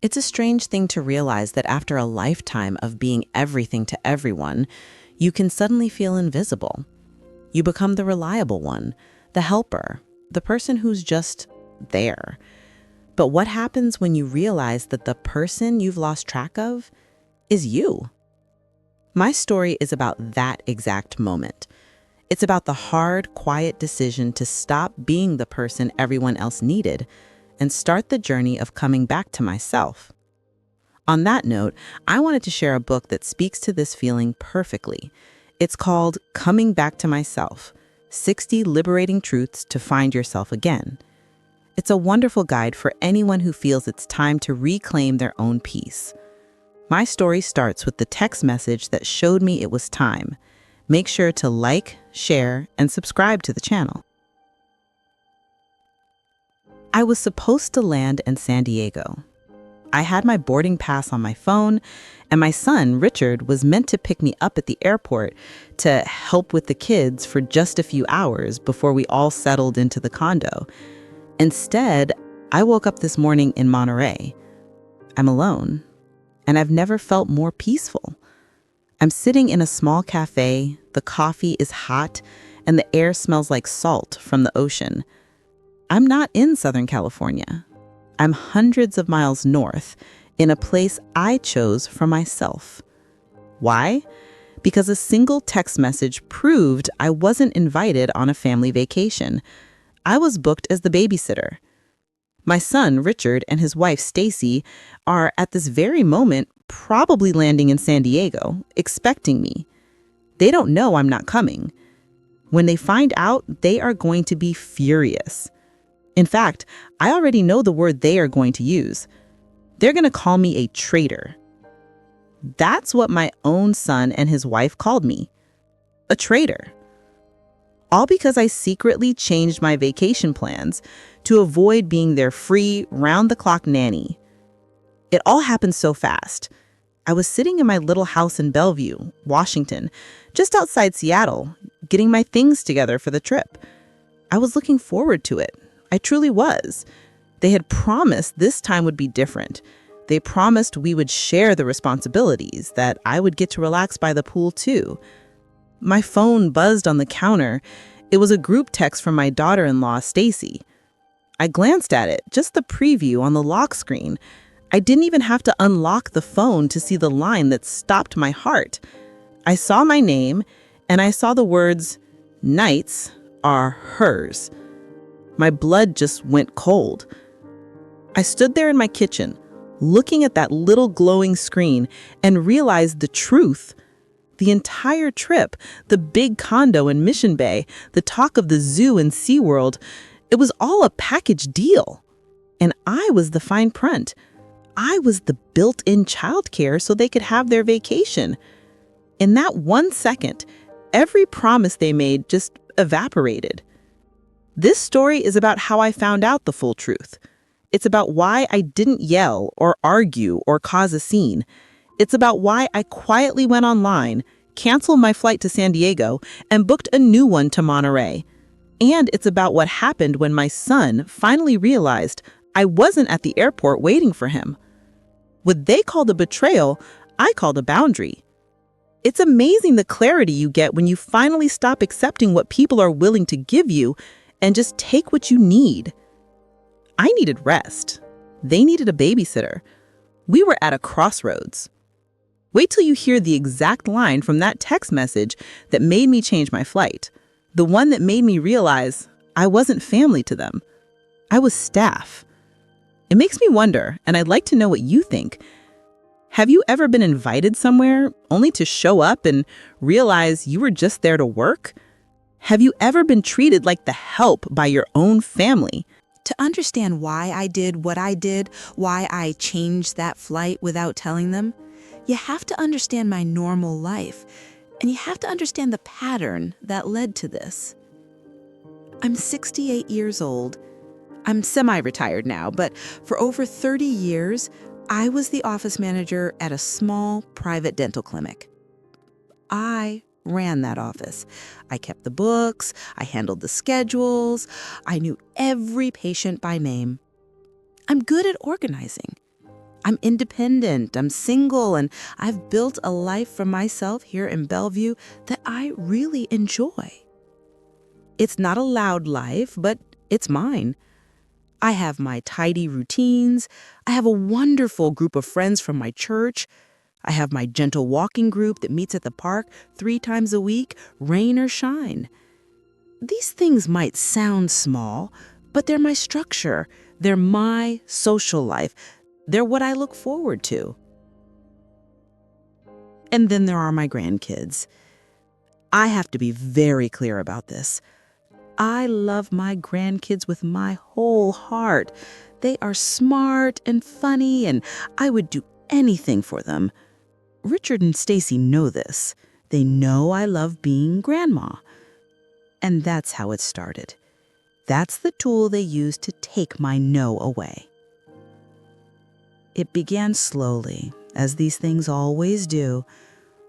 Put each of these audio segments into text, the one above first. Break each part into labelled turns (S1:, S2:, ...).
S1: It's a strange thing to realize that after a lifetime of being everything to everyone, you can suddenly feel invisible. You become the reliable one, the helper, the person who's just there. But what happens when you realize that the person you've lost track of is you? My story is about that exact moment. It's about the hard, quiet decision to stop being the person everyone else needed and start the journey of coming back to myself. On that note, I wanted to share a book that speaks to this feeling perfectly. It's called Coming Back to Myself: 60 Liberating Truths to Find Yourself Again. It's a wonderful guide for anyone who feels it's time to reclaim their own peace. My story starts with the text message that showed me it was time. Make sure to like, share, and subscribe to the channel. I was supposed to land in San Diego. I had my boarding pass on my phone, and my son, Richard, was meant to pick me up at the airport to help with the kids for just a few hours before we all settled into the condo. Instead, I woke up this morning in Monterey. I'm alone, and I've never felt more peaceful. I'm sitting in a small cafe, the coffee is hot, and the air smells like salt from the ocean. I'm not in Southern California. I'm hundreds of miles north, in a place I chose for myself. Why? Because a single text message proved I wasn't invited on a family vacation. I was booked as the babysitter. My son, Richard, and his wife, Stacy, are at this very moment probably landing in San Diego, expecting me. They don't know I'm not coming. When they find out, they are going to be furious. In fact, I already know the word they are going to use. They're going to call me a traitor. That's what my own son and his wife called me. A traitor. All because I secretly changed my vacation plans to avoid being their free, round-the-clock nanny. It all happened so fast. I was sitting in my little house in Bellevue, Washington, just outside Seattle, getting my things together for the trip. I was looking forward to it. I truly was. They had promised this time would be different. They promised we would share the responsibilities, that I would get to relax by the pool too. My phone buzzed on the counter. It was a group text from my daughter-in-law, Stacy. I glanced at it, just the preview on the lock screen. I didn't even have to unlock the phone to see the line that stopped my heart. I saw my name, and I saw the words, "Nights are hers." My blood just went cold. I stood there in my kitchen, looking at that little glowing screen, and realized the truth. The entire trip, the big condo in Mission Bay, the talk of the zoo and SeaWorld, it was all a package deal. And I was the fine print. I was the built-in childcare so they could have their vacation. In that 1 second, every promise they made just evaporated. This story is about how I found out the full truth. It's about why I didn't yell or argue or cause a scene. It's about why I quietly went online, canceled my flight to San Diego, and booked a new one to Monterey. And it's about what happened when my son finally realized I wasn't at the airport waiting for him. What they called a betrayal, I called a boundary. It's amazing the clarity you get when you finally stop accepting what people are willing to give you and just take what you need. I needed rest. They needed a babysitter. We were at a crossroads. Wait till you hear the exact line from that text message that made me change my flight. The one that made me realize I wasn't family to them. I was staff. It makes me wonder, and I'd like to know what you think. Have you ever been invited somewhere only to show up and realize you were just there to work? Have you ever been treated like the help by your own family?
S2: To understand why I did what I did, why I changed that flight without telling them, you have to understand my normal life, and you have to understand the pattern that led to this. I'm 68 years old. I'm semi-retired now, but for over 30 years, I was the office manager at a small private dental clinic. I ran that office. I kept the books, I handled the schedules, I knew every patient by name. I'm good at organizing. I'm independent, I'm single, and I've built a life for myself here in Bellevue that I really enjoy. It's not a loud life, but it's mine. I have my tidy routines. I have a wonderful group of friends from my church. I have my gentle walking group that meets at the park 3 times a week, rain or shine. These things might sound small, but they're my structure. They're my social life. They're what I look forward to. And then there are my grandkids. I have to be very clear about this. I love my grandkids with my whole heart. They are smart and funny, and I would do anything for them. Richard and Stacy know this. They know I love being grandma. And that's how it started. That's the tool they used to take my no away. It began slowly, as these things always do.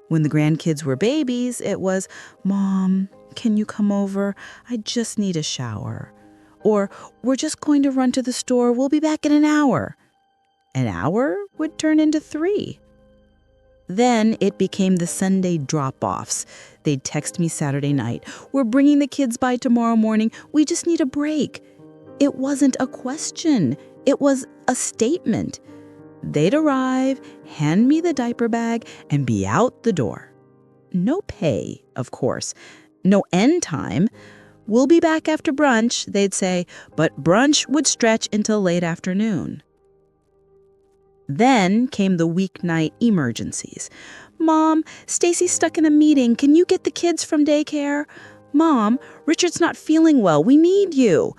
S2: When the grandkids were babies, it was, "Mom, can you come over? I just need a shower." Or, "We're just going to run to the store. We'll be back in an hour." An hour would turn into 3. Then it became the Sunday drop-offs. They'd text me Saturday night, "We're bringing the kids by tomorrow morning. We just need a break." It wasn't a question. It was a statement. They'd arrive, hand me the diaper bag, and be out the door. No pay, of course. No end time. "We'll be back after brunch," they'd say, but brunch would stretch until late afternoon. Then came the weeknight emergencies. "Mom, Stacy's stuck in a meeting. Can you get the kids from daycare?" "Mom, Richard's not feeling well. We need you."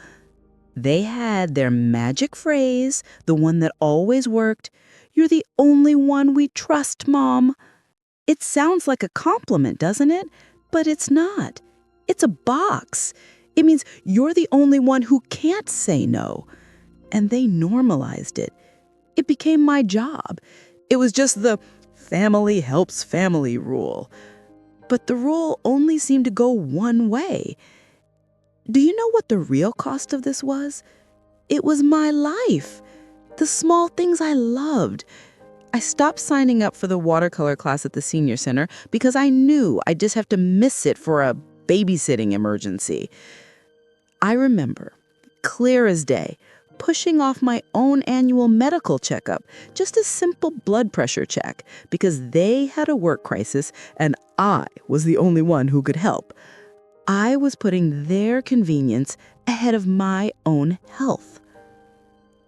S2: They had their magic phrase, the one that always worked. "You're the only one we trust, Mom." It sounds like a compliment, doesn't it? But it's not. It's a box. It means you're the only one who can't say no. And they normalized it. It became my job. It was just the family helps family rule. But the rule only seemed to go one way. Do you know what the real cost of this was? It was my life. The small things I loved. I stopped signing up for the watercolor class at the senior center because I knew I'd just have to miss it for a babysitting emergency. I remember, clear as day, pushing off my own annual medical checkup, just a simple blood pressure check, because they had a work crisis and I was the only one who could help. I was putting their convenience ahead of my own health.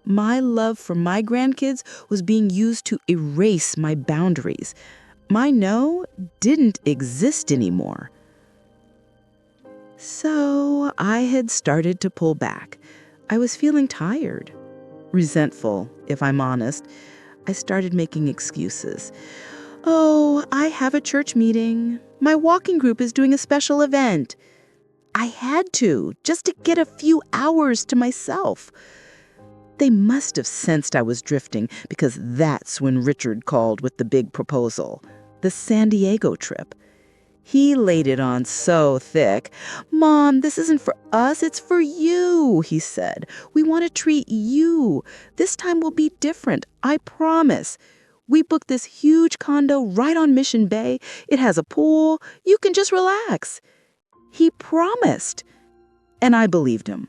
S2: My love for my grandkids was being used to erase my boundaries. My no didn't exist anymore. So I had started to pull back. I was feeling tired, resentful, if I'm honest. I started making excuses. "Oh, I have a church meeting. My walking group is doing a special event." I had to, just to get a few hours to myself. They must have sensed I was drifting, because that's when Richard called with the big proposal, the San Diego trip. He laid it on so thick. "Mom, this isn't for us, it's for you," he said. "We want to treat you. This time will be different, I promise. We booked this huge condo right on Mission Bay. It has a pool. You can just relax." He promised, and I believed him.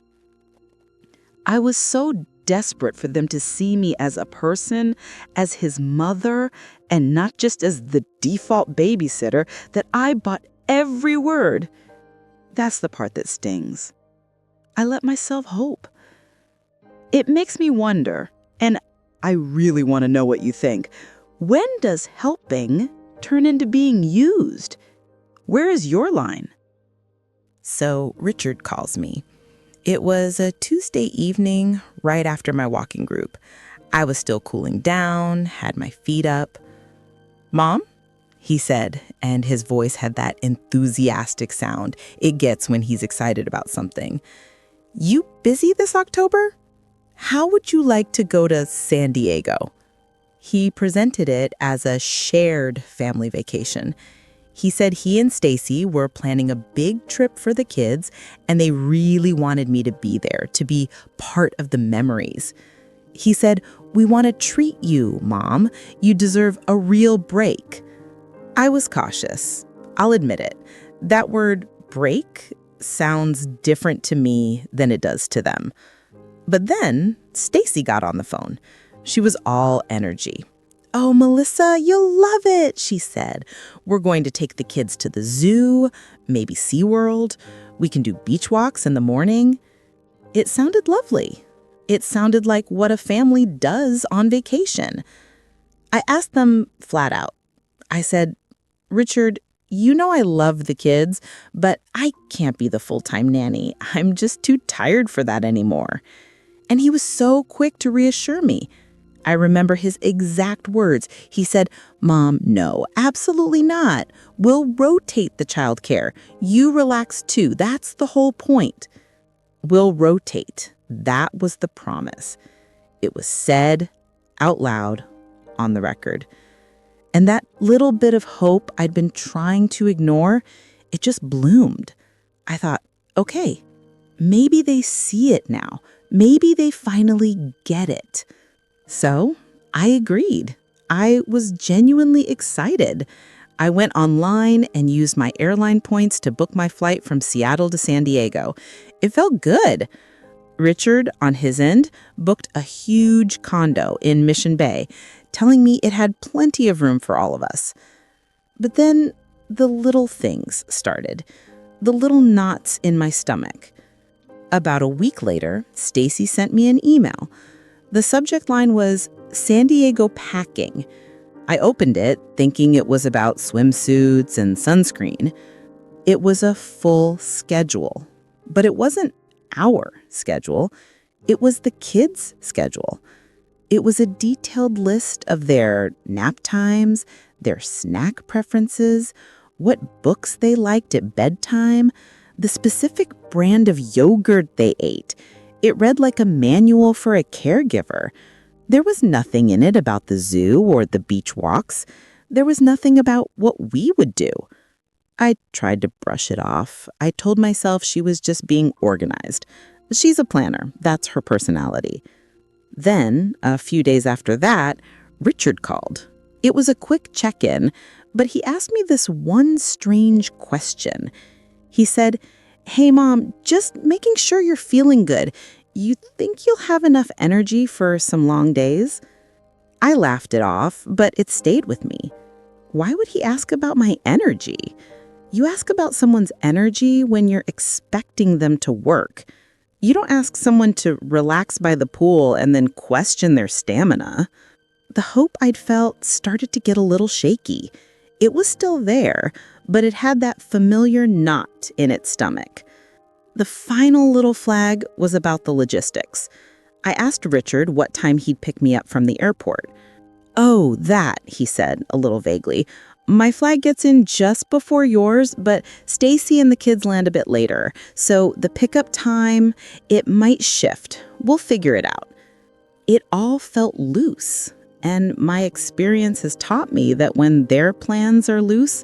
S2: I was so desperate for them to see me as a person, as his mother, and not just as the default babysitter, that I bought every word. That's the part that stings. I let myself hope. It makes me wonder, and I really want to know what you think. When does helping turn into being used? Where is your line? So Richard calls me. It was a Tuesday evening right after my walking group. I was still cooling down, had my feet up. "Mom?" he said, and his voice had that enthusiastic sound it gets when he's excited about something. "You busy this October? How would you like to go to San Diego?" He presented it as a shared family vacation. He said he and Stacy were planning a big trip for the kids, and they really wanted me to be there, to be part of the memories.
S1: He said, "We want to treat you, Mom. You deserve a real break." I was cautious. I'll admit it. That word break sounds different to me than it does to them. But then Stacy got on the phone. She was all energy. "Oh, Melissa, you'll love it," she said. "We're going to take the kids to the zoo, maybe SeaWorld. We can do beach walks in the morning." It sounded lovely. It sounded like what a family does on vacation. I asked them flat out. I said, "Richard, you know I love the kids, but I can't be the full-time nanny. I'm just too tired for that anymore." And he was so quick to reassure me. I remember his exact words. He said, "Mom, no, absolutely not. We'll rotate the childcare. You relax too. That's the whole point." We'll rotate. That was the promise. It was said out loud on the record. And that little bit of hope I'd been trying to ignore, it just bloomed. I thought, okay, maybe they see it now. Maybe they finally get it. So I agreed. I was genuinely excited. I went online and used my airline points to book my flight from Seattle to San Diego. It felt good. Richard, on his end, booked a huge condo in Mission Bay, telling me it had plenty of room for all of us. But then the little things started, the little knots in my stomach. About a week later, Stacy sent me an email. The subject line was San Diego packing. I opened it thinking it was about swimsuits and sunscreen. It was a full schedule, but it wasn't our schedule. It was the kids' schedule. It was a detailed list of their nap times, their snack preferences, what books they liked at bedtime, the specific brand of yogurt they ate. It read like a manual for a caregiver. There was nothing in it about the zoo or the beach walks. There was nothing about what we would do. I tried to brush it off. I told myself she was just being organized. She's a planner. That's her personality. Then, a few days after that, Richard called. It was a quick check-in, but he asked me this one strange question. He said, "Hey, Mom, just making sure you're feeling good. You think you'll have enough energy for some long days?" I laughed it off, but it stayed with me. Why would he ask about my energy? You ask about someone's energy when you're expecting them to work. You don't ask someone to relax by the pool and then question their stamina. The hope I'd felt started to get a little shaky. It was still there, but it had that familiar knot in its stomach. The final little flag was about the logistics. I asked Richard what time he'd pick me up from the airport. "Oh, that," he said, a little vaguely. "My flight gets in just before yours, but Stacy and the kids land a bit later. So the pickup time, it might shift. We'll figure it out." It all felt loose, and my experience has taught me that when their plans are loose,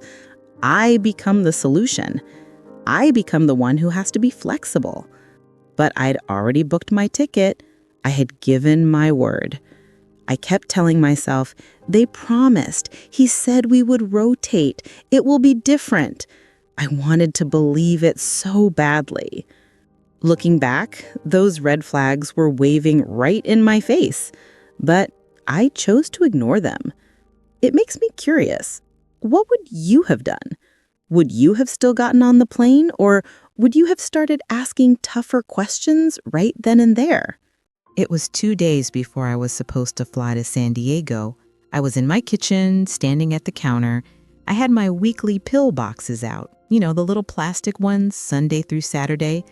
S1: I become the solution. I become the one who has to be flexible. But I'd already booked my ticket. I had given my word. I kept telling myself, they promised. He said we would rotate. It will be different. I wanted to believe it so badly. Looking back, those red flags were waving right in my face, but I chose to ignore them. It makes me curious. What would you have done? Would you have still gotten on the plane, or would you have started asking tougher questions right then and there? It was 2 days before I was supposed to fly to San Diego. I was in my kitchen, standing at the counter. I had my weekly pill boxes out, the little plastic ones, Sunday through Saturday.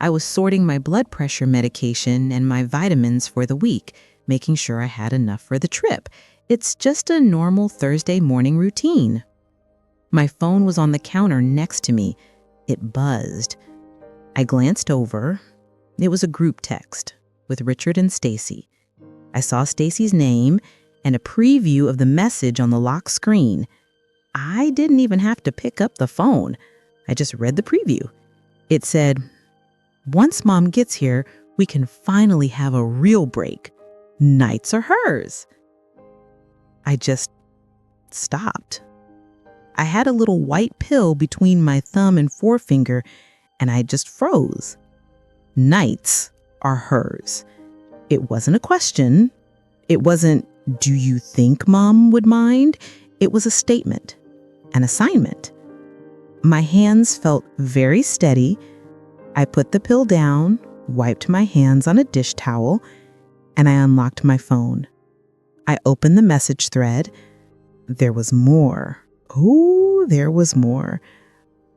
S1: I was sorting my blood pressure medication and my vitamins for the week, making sure I had enough for the trip. It's just a normal Thursday morning routine. My phone was on the counter next to me. It buzzed. I glanced over. It was a group text with Richard and Stacy. I saw Stacy's name and a preview of the message on the lock screen. I didn't even have to pick up the phone. I just read the preview. It said, "Once Mom gets here, we can finally have a real break. Nights are hers. I just stopped. I had a little white pill between my thumb and forefinger, and I just froze. Nights are hers. It wasn't a question. It wasn't, do you think Mom would mind? It was a statement, an assignment. My hands felt very steady. I put the pill down, wiped my hands on a dish towel, and I unlocked my phone. I opened the message thread. There was more. Oh, there was more.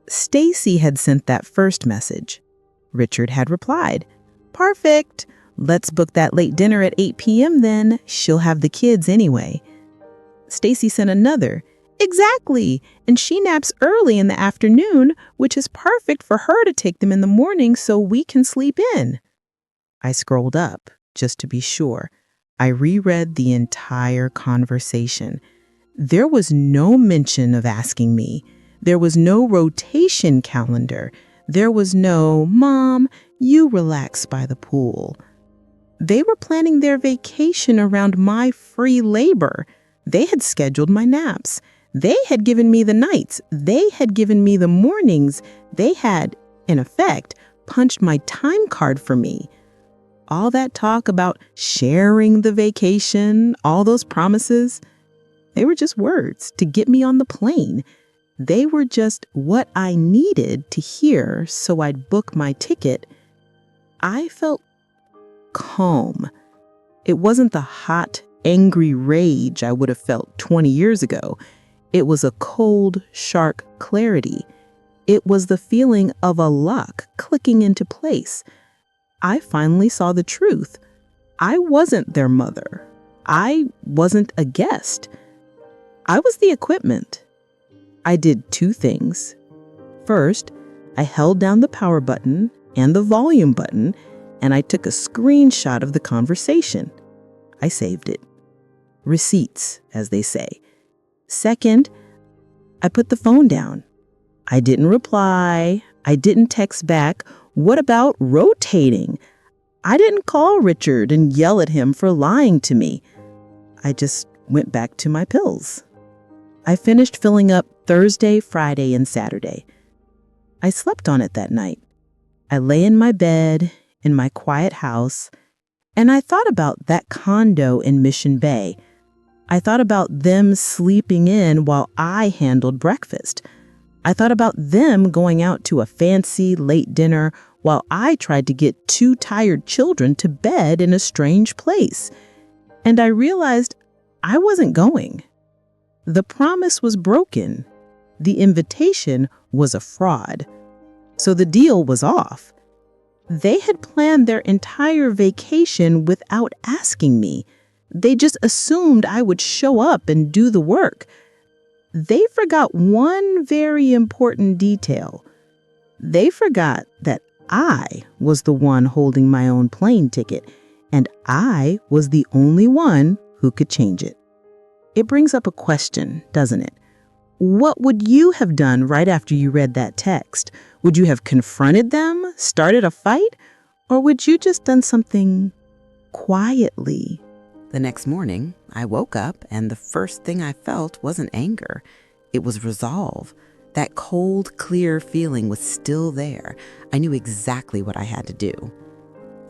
S1: Stacy had sent that first message. Richard had replied, "Perfect. Let's book that late dinner at 8 p.m. then. She'll have the kids anyway." Stacy sent another, "Exactly. And she naps early in the afternoon, which is perfect for her to take them in the morning so we can sleep in." I scrolled up just to be sure. I reread the entire conversation. There was no mention of asking me. There was no rotation calendar. There was no, "Mom, you relax by the pool." They were planning their vacation around my free labor. They had scheduled my naps. They had given me the nights. They had given me the mornings. They had, in effect, punched my time card for me. All that talk about sharing the vacation, all those promises, they were just words to get me on the plane. They were just what I needed to hear so I'd book my ticket. I felt calm. It wasn't the hot, angry rage I would have felt 20 years ago. It was a cold, sharp clarity. It was the feeling of a lock clicking into place. I finally saw the truth. I wasn't their mother. I wasn't a guest. I was the equipment. I did two things. First, I held down the power button and the volume button, and I took a screenshot of the conversation. I saved it. Receipts, as they say. Second, I put the phone down. I didn't reply. I didn't text back, "What about rotating?" I didn't call Richard and yell at him for lying to me. I just went back to my pills. I finished filling up Thursday, Friday, and Saturday. I slept on it that night. I lay in my bed, in my quiet house, and I thought about that condo in Mission Bay. I thought about them sleeping in while I handled breakfast. I thought about them going out to a fancy late dinner while I tried to get two tired children to bed in a strange place. And I realized I wasn't going. The promise was broken. The invitation was a fraud. So the deal was off. They had planned their entire vacation without asking me. They just assumed I would show up and do the work. They forgot one very important detail. They forgot that I was the one holding my own plane ticket, and I was the only one who could change it. It brings up a question, doesn't it? What would you have done right after you read that text? Would you have confronted them, started a fight, or would you just done something quietly?
S3: The next morning, I woke up and the first thing I felt wasn't anger. It was resolve. That cold, clear feeling was still there. I knew exactly what I had to do.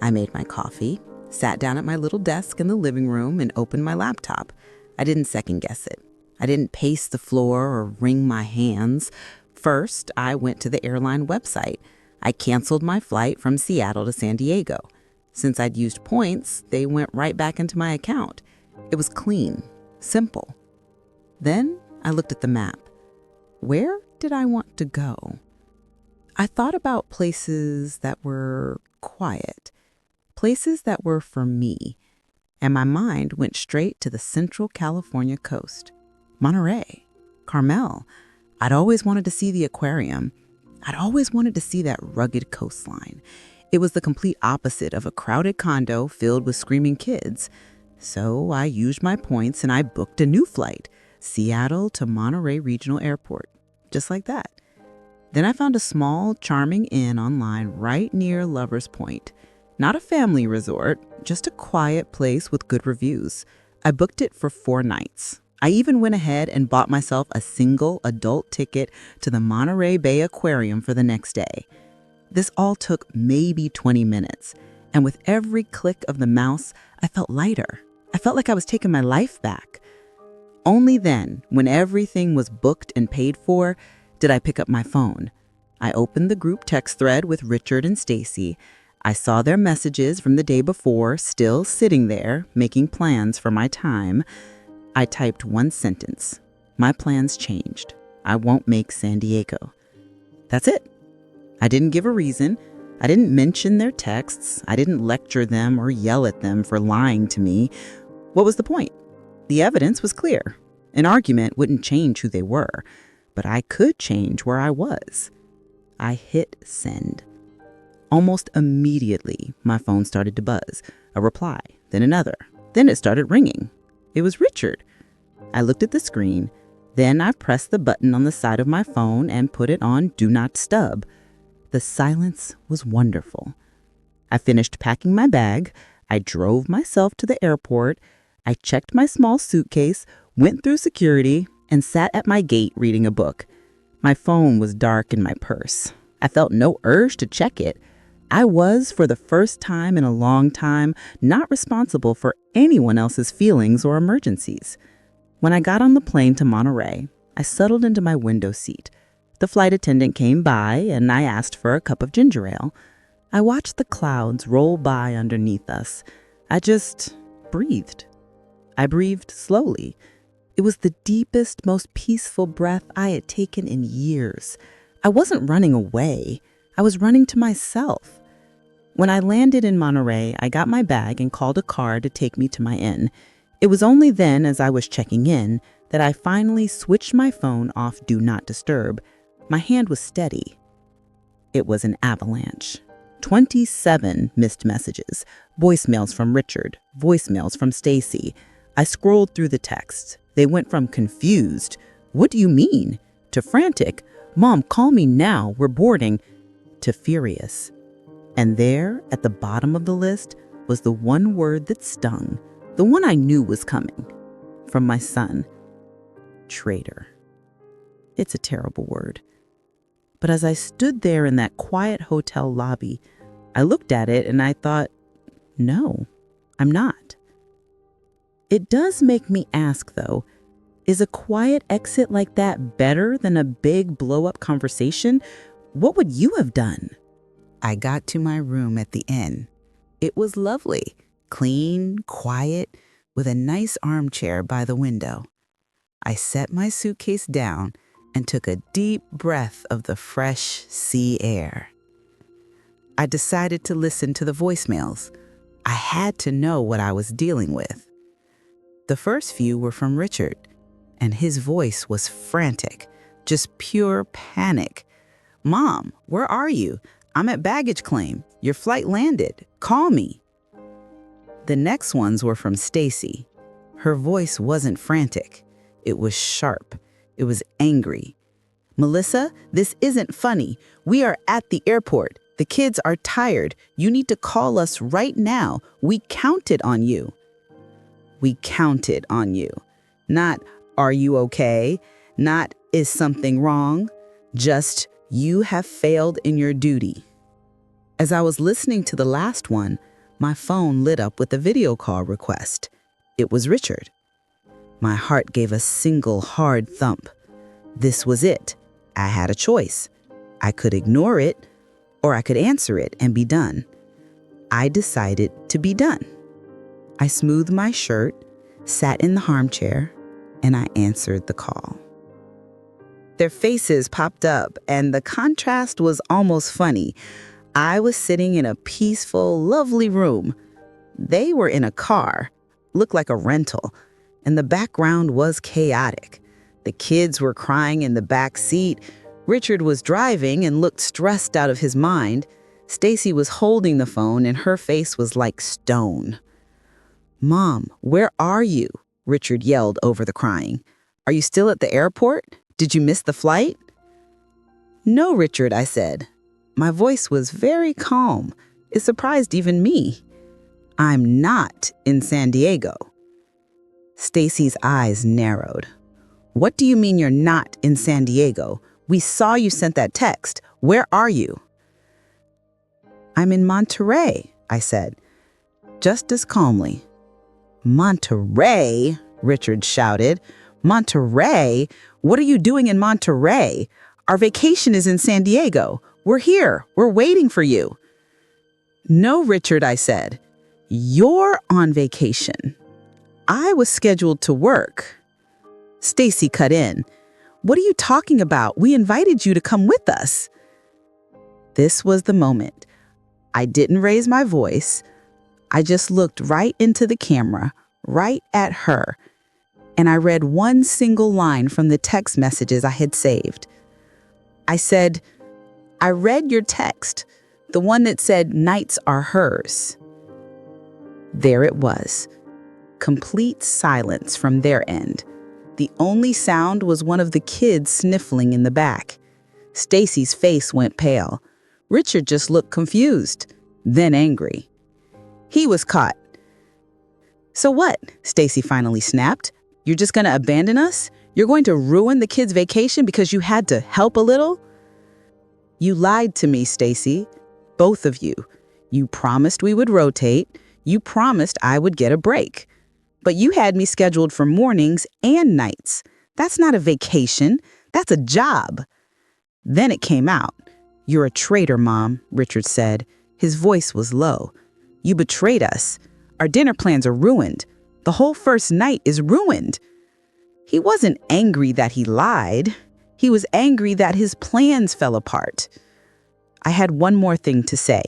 S3: I made my coffee, sat down at my little desk in the living room, and opened my laptop. I didn't second guess it. I didn't pace the floor or wring my hands. First, I went to the airline website. I canceled my flight from Seattle to San Diego. Since I'd used points, they went right back into my account. It was clean, simple. Then I looked at the map. Where did I want to go? I thought about places that were quiet, places that were for me, and my mind went straight to the Central California coast. Monterey, Carmel. I'd always wanted to see the aquarium. I'd always wanted to see that rugged coastline. It was the complete opposite of a crowded condo filled with screaming kids. So I used my points and I booked a new flight, Seattle to Monterey Regional Airport, just like that. Then I found a small, charming inn online right near Lover's Point.
S1: Not a family resort, just a quiet place with good reviews. I booked it for 4 nights. I even went ahead and bought myself a single adult ticket to the Monterey Bay Aquarium for the next day. This all took maybe 20 minutes, and with every click of the mouse, I felt lighter. I felt like I was taking my life back. Only then, when everything was booked and paid for, did I pick up my phone. I opened the group text thread with Richard and Stacy. I saw their messages from the day before, still sitting there, making plans for my time. I typed one sentence. My plans changed. I won't make San Diego. That's it. I didn't give a reason. I didn't mention their texts. I didn't lecture them or yell at them for lying to me. What was the point? The evidence was clear. An argument wouldn't change who they were, but I could change where I was. I hit send. Almost immediately, my phone started to buzz. A reply, then another. Then it started ringing. It was Richard. I looked at the screen. Then I pressed the button on the side of my phone and put it on Do Not Disturb. The silence was wonderful. I finished packing my bag. I drove myself to the airport. I checked my small suitcase, went through security, and sat at my gate reading a book. My phone was dark in my purse. I felt no urge to check it. I was, for the first time in a long time, not responsible for anyone else's feelings or emergencies. When I got on the plane to Monterey, I settled into my window seat. The flight attendant came by and I asked for a cup of ginger ale. I watched the clouds roll by underneath us. I just breathed. I breathed slowly. It was the deepest, most peaceful breath I had taken in years. I wasn't running away. I was running to myself. When I landed in Monterey, I got my bag and called a car to take me to my inn. It was only then, as I was checking in, that I finally switched my phone off Do Not Disturb. My hand was steady. It was an avalanche. 27 missed messages, voicemails from Richard, voicemails from Stacy. I scrolled through the texts. They went from confused, "What do you mean?" to frantic, "Mom, call me now, we're boarding," to furious. And there, at the bottom of the list, was the one word that stung, the one I knew was coming, from my son. Traitor. It's a terrible word. But as I stood there in that quiet hotel lobby, I looked at it and I thought, no, I'm not. It does make me ask, though, is a quiet exit like that better than a big blow-up conversation? What would you have done?
S3: I got to my room at the inn. It was lovely, clean, quiet, with a nice armchair by the window. I set my suitcase down and took a deep breath of the fresh sea air. I decided to listen to the voicemails. I had to know what I was dealing with. The first few were from Richard, and his voice was frantic, just pure panic. "Mom, where are you? I'm at baggage claim. Your flight landed. Call me." The next ones were from Stacy. Her voice wasn't frantic. It was sharp. It was angry. "Melissa, this isn't funny. We are at the airport. The kids are tired. You need to call us right now. We counted on you." We counted on you. Not, "Are you okay?" Not, "Is something wrong?" Just, "You have failed in your duty." As I was listening to the last one, my phone lit up with a video call request. It was Richard. My heart gave a single hard thump. This was it. I had a choice. I could ignore it, or I could answer it and be done. I decided to be done. I smoothed my shirt, sat in the armchair, and I answered the call. Their faces popped up, and the contrast was almost funny. I was sitting in a peaceful, lovely room. They were in a car, looked like a rental, and the background was chaotic. The kids were crying in the back seat. Richard was driving and looked stressed out of his mind. Stacy was holding the phone, and her face was like stone. "Mom, where are you?" Richard yelled over the crying. "Are you still at the airport? Did you miss the flight?" "No, Richard," I said. My voice was very calm,
S1: It surprised even me. I'm not in San Diego. Stacy's eyes narrowed. What do you mean you're not in San Diego? We saw you sent that text. Where are you? I'm in Monterey, I said, just as calmly. Monterey? Richard shouted. Monterey? What are you doing in Monterey? Our vacation is in San Diego. We're here. We're waiting for you. No, Richard, I said. You're on vacation. I was scheduled to work. Stacy cut in. What are you talking about? We invited you to come with us. This was the moment. I didn't raise my voice. I just looked right into the camera, right at her, and I read one single line from the text messages I had saved. I said, I read your text, the one that said nights are hers. There it was. Complete silence from their end. The only sound was one of the kids sniffling in the back. Stacy's face went pale. Richard just looked confused, then angry. He was caught. So what? Stacy finally snapped. You're just going to abandon us? You're going to ruin the kids' vacation because you had to help a little? You lied to me, Stacy. Both of you. You promised we would rotate. You promised I would get a break. But you had me scheduled for mornings and nights. That's not a vacation. That's a job. Then it came out. You're a traitor, Mom, Richard said. His voice was low. You betrayed us. Our dinner plans are ruined. The whole first night is ruined. He wasn't angry that he lied. He was angry that his plans fell apart. I had one more thing to say.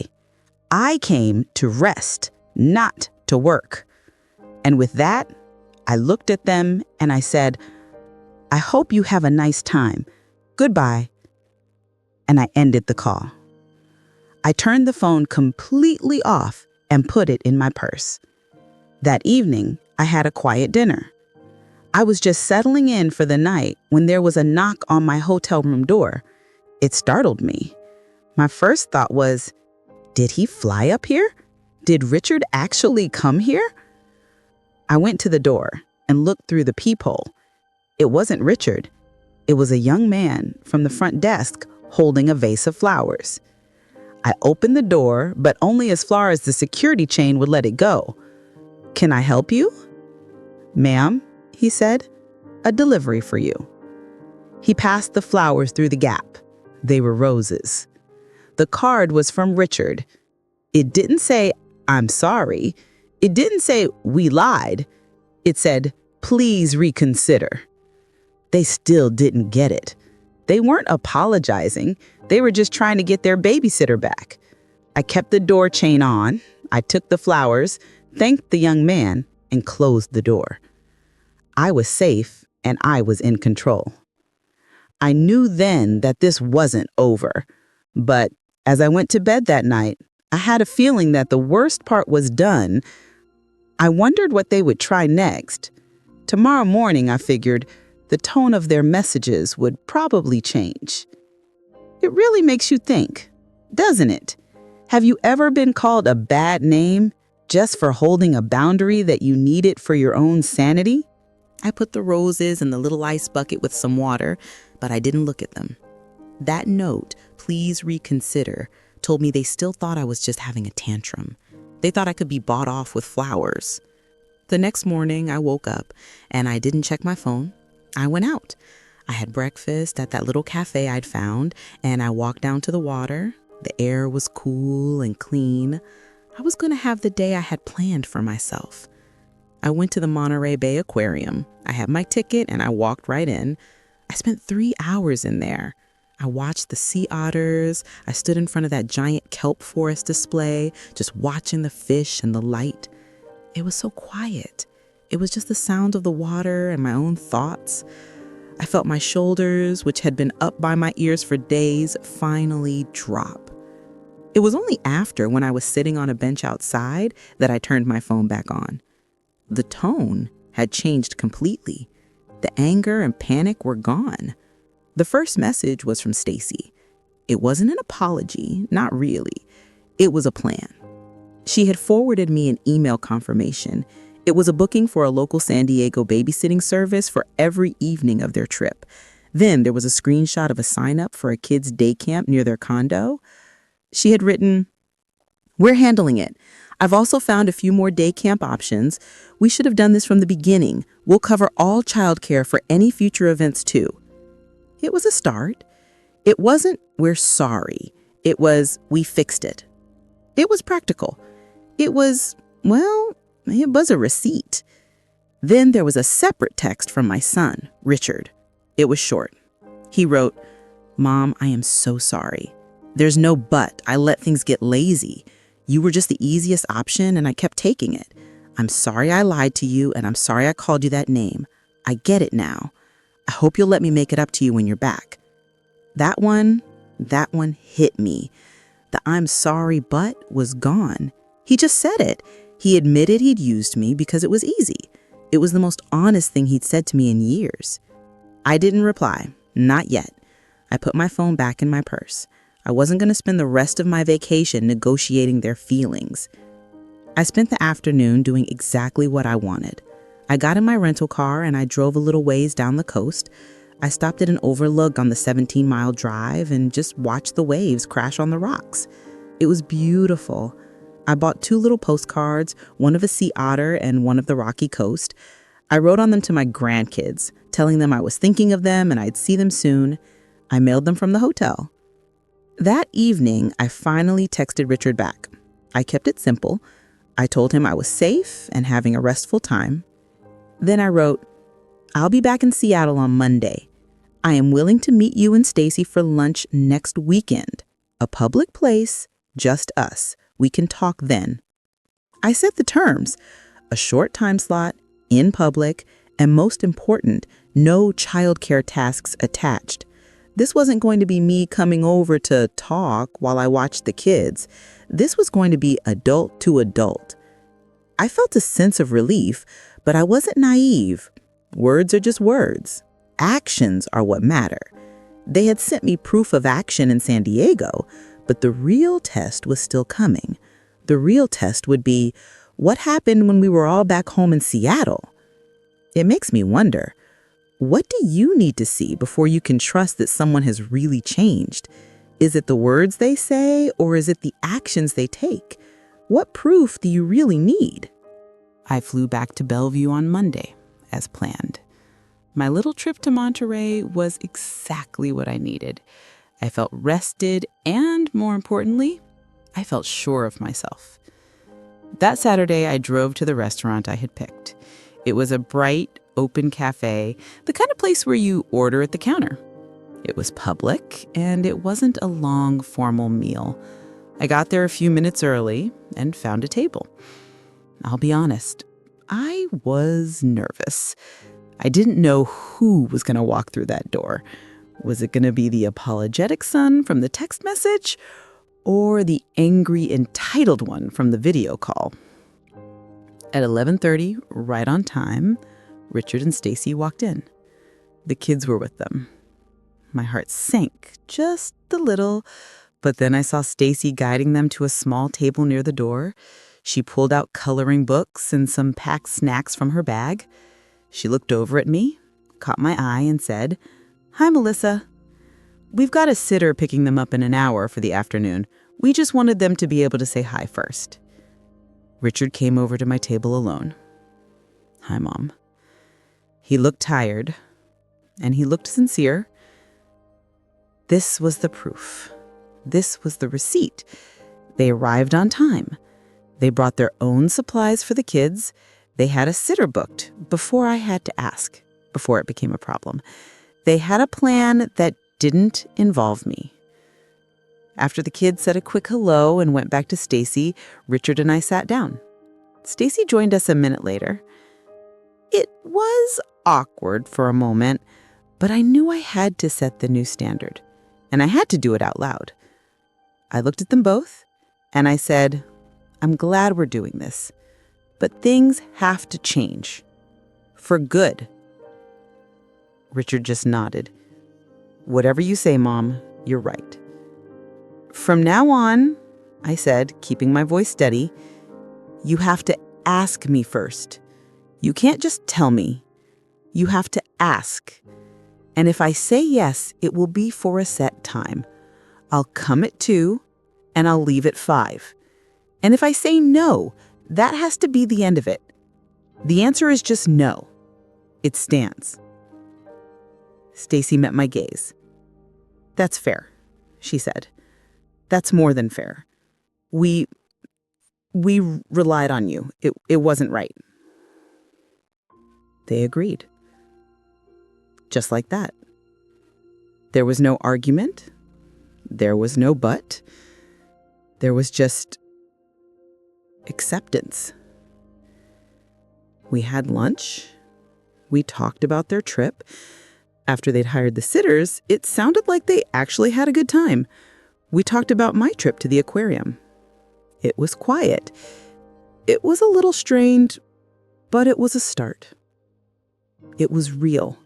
S1: I came to rest, not to work. And with that, I looked at them and I said, I hope you have a nice time. Goodbye. And I ended the call. I turned the phone completely off and put it in my purse. That evening, I had a quiet dinner. I was just settling in for the night when there was a knock on my hotel room door. It startled me. My first thought was, did he fly up here? Did Richard actually come here? I went to the door and looked through the peephole. It wasn't Richard. It was a young man from the front desk holding a vase of flowers. I opened the door, but only as far as the security chain would let it go. Can I help you? Ma'am, he said, a delivery for you. He passed the flowers through the gap. They were roses. The card was from Richard. It didn't say, I'm sorry. It didn't say, we lied. It said, please reconsider. They still didn't get it. They weren't apologizing. They were just trying to get their babysitter back. I kept the door chain on. I took the flowers, thanked the young man, and closed the door. I was safe and I was in control. I knew then that this wasn't over. But as I went to bed that night, I had a feeling that the worst part was done. I wondered what they would try next. Tomorrow morning, I figured, the tone of their messages would probably change. It really makes you think, doesn't it? Have you ever been called a bad name just for holding a boundary that you needed for your own sanity? I put the roses in the little ice bucket with some water, but I didn't look at them. That note, please reconsider, told me they still thought I was just having a tantrum. They thought I could be bought off with flowers. The next morning, I woke up and I didn't check my phone. I went out. I had breakfast at that little cafe I'd found, and I walked down to the water. The air was cool and clean. I was going to have the day I had planned for myself. I went to the Monterey Bay Aquarium. I had my ticket and I walked right in. I spent 3 hours in there. I watched the sea otters. I stood in front of that giant kelp forest display, just watching the fish and the light. It was so quiet. It was just the sound of the water and my own thoughts. I felt my shoulders, which had been up by my ears for days, finally drop. It was only after, when I was sitting on a bench outside, that I turned my phone back on. The tone had changed completely. The anger and panic were gone. The first message was from Stacy. It wasn't an apology, not really. It was a plan. She had forwarded me an email confirmation. It was a booking for a local San Diego babysitting service for every evening of their trip. Then there was a screenshot of a sign-up for a kids' day camp near their condo. She had written, "We're handling it. I've also found a few more day camp options. We should have done this from the beginning. We'll cover all childcare for any future events too." It was a start. It wasn't, "We're sorry." It was, "We fixed it." It was practical. It was, well, it was a receipt. Then there was a separate text from my son, Richard. It was short. He wrote, "Mom, I am so sorry. There's no but. I let things get lazy. You were just the easiest option and I kept taking it. I'm sorry I lied to you and I'm sorry I called you that name. I get it now. I hope you'll let me make it up to you when you're back." That one hit me. The "I'm sorry but" was gone. He just said it. He admitted he'd used me because it was easy. It was the most honest thing he'd said to me in years. I didn't reply. Not yet. I put my phone back in my purse. I wasn't going to spend the rest of my vacation negotiating their feelings. I spent the afternoon doing exactly what I wanted. I got in my rental car and I drove a little ways down the coast. I stopped at an overlook on the 17-mile drive and just watched the waves crash on the rocks. It was beautiful. I bought 2 little postcards, one of a sea otter and one of the rocky coast. I wrote on them to my grandkids, telling them I was thinking of them and I'd see them soon. I mailed them from the hotel. That evening, I finally texted Richard back. I kept it simple. I told him I was safe and having a restful time. Then I wrote, "I'll be back in Seattle on Monday. I am willing to meet you and Stacy for lunch next weekend. A public place, just us. We can talk then." I set the terms: a short time slot, in public, and most important, no childcare tasks attached. This wasn't going to be me coming over to talk while I watched the kids. This was going to be adult to adult. I felt a sense of relief, but I wasn't naive. Words are just words. Actions are what matter. They had sent me proof of action in San Diego, but the real test was still coming. The real test would be, what happened when we were all back home in Seattle? It makes me wonder, what do you need to see before you can trust that someone has really changed? Is it the words they say, or is it the actions they take? What proof do you really need? I flew back to Bellevue on Monday, as planned. My little trip to Monterey was exactly what I needed. I felt rested and, more importantly, I felt sure of myself. That Saturday, I drove to the restaurant I had picked. It was a bright, open cafe, the kind of place where you order at the counter. It was public, and it wasn't a long, formal meal. I got there a few minutes early and found a table. I'll be honest, I was nervous. I didn't know who was going to walk through that door. Was it going to be the apologetic son from the text message, or the angry, entitled one from the video call? At 11:30, right on time, Richard and Stacy walked in. The kids were with them. My heart sank just a little, but then I saw Stacy guiding them to a small table near the door. She pulled out coloring books and some packed snacks from her bag. She looked over at me, caught my eye, and said, "Hi, Melissa. We've got a sitter picking them up in an hour for the afternoon. We just wanted them to be able to say hi first." Richard came over to my table alone. "Hi, Mom." He looked tired, and he looked sincere. This was the proof. This was the receipt. They arrived on time. They brought their own supplies for the kids. They had a sitter booked before I had to ask, before it became a problem. They had a plan that didn't involve me. After the kids said a quick hello and went back to Stacy, Richard and I sat down. Stacy joined us a minute later. It was awkward for a moment, but I knew I had to set the new standard, and I had to do it out loud. I looked at them both, and I said, "I'm glad we're doing this, but things have to change. For good." Richard just nodded. "Whatever you say, Mom, you're right. From now on, I said, keeping my voice steady. You have to ask me first. You can't just tell me. You have to ask. And if I say yes, it will be for a set time. I'll come at 2 and I'll leave at 5. And if I say no, that has to be the end of it. The answer is just no. It stands. Stacy met my gaze. That's fair, she said. That's more than fair. We relied on you. It wasn't right. They agreed. Just like that. There was no argument. There was no but. There was just acceptance. We had lunch. We talked about their trip. After they'd hired the sitters, it sounded like they actually had a good time. We talked about my trip to the aquarium. It was quiet. It was a little strained, but it was a start. It was real.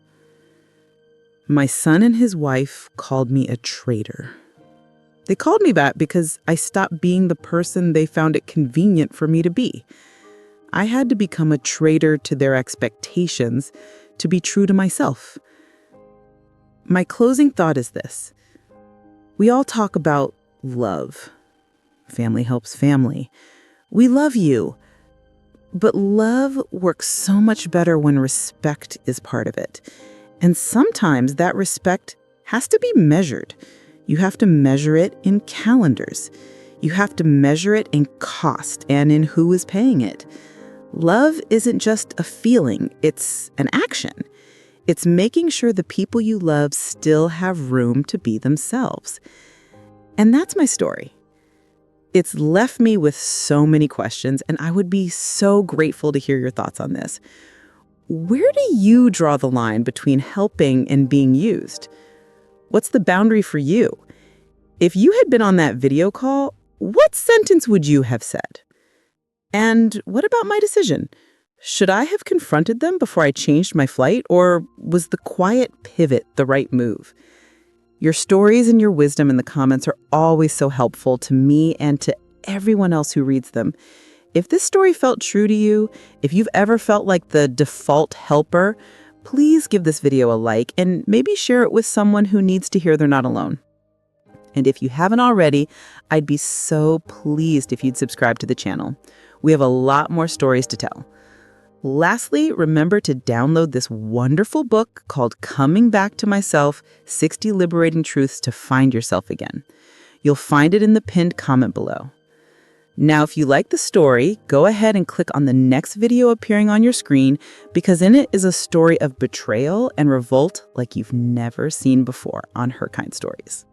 S1: My son and his wife called me a traitor. They called me that because I stopped being the person they found it convenient for me to be. I had to become a traitor to their expectations to be true to myself. My closing thought is this. We all talk about love. Family helps family. We love you. But love works so much better when respect is part of it. And sometimes that respect has to be measured. You have to measure it in calendars. You have to measure it in cost and in who is paying it. Love isn't just a feeling, it's an action. It's making sure the people you love still have room to be themselves. And that's my story. It's left me with so many questions, and I would be so grateful to hear your thoughts on this. Where do you draw the line between helping and being used? What's the boundary for you? If you had been on that video call, what sentence would you have said? And what about my decision? Should I have confronted them before I changed my flight, or was the quiet pivot the right move? Your stories and your wisdom in the comments are always so helpful to me and to everyone else who reads them. If this story felt true to you, if you've ever felt like the default helper, please give this video a like and maybe share it with someone who needs to hear they're not alone. And if you haven't already, I'd be so pleased if you'd subscribe to the channel. We have a lot more stories to tell. Lastly, remember to download this wonderful book called Coming Back to Myself, 60 Liberating Truths to Find Yourself Again. You'll find it in the pinned comment below. Now, if you like the story, go ahead and click on the next video appearing on your screen because in it is a story of betrayal and revolt like you've never seen before on Her Kind Stories.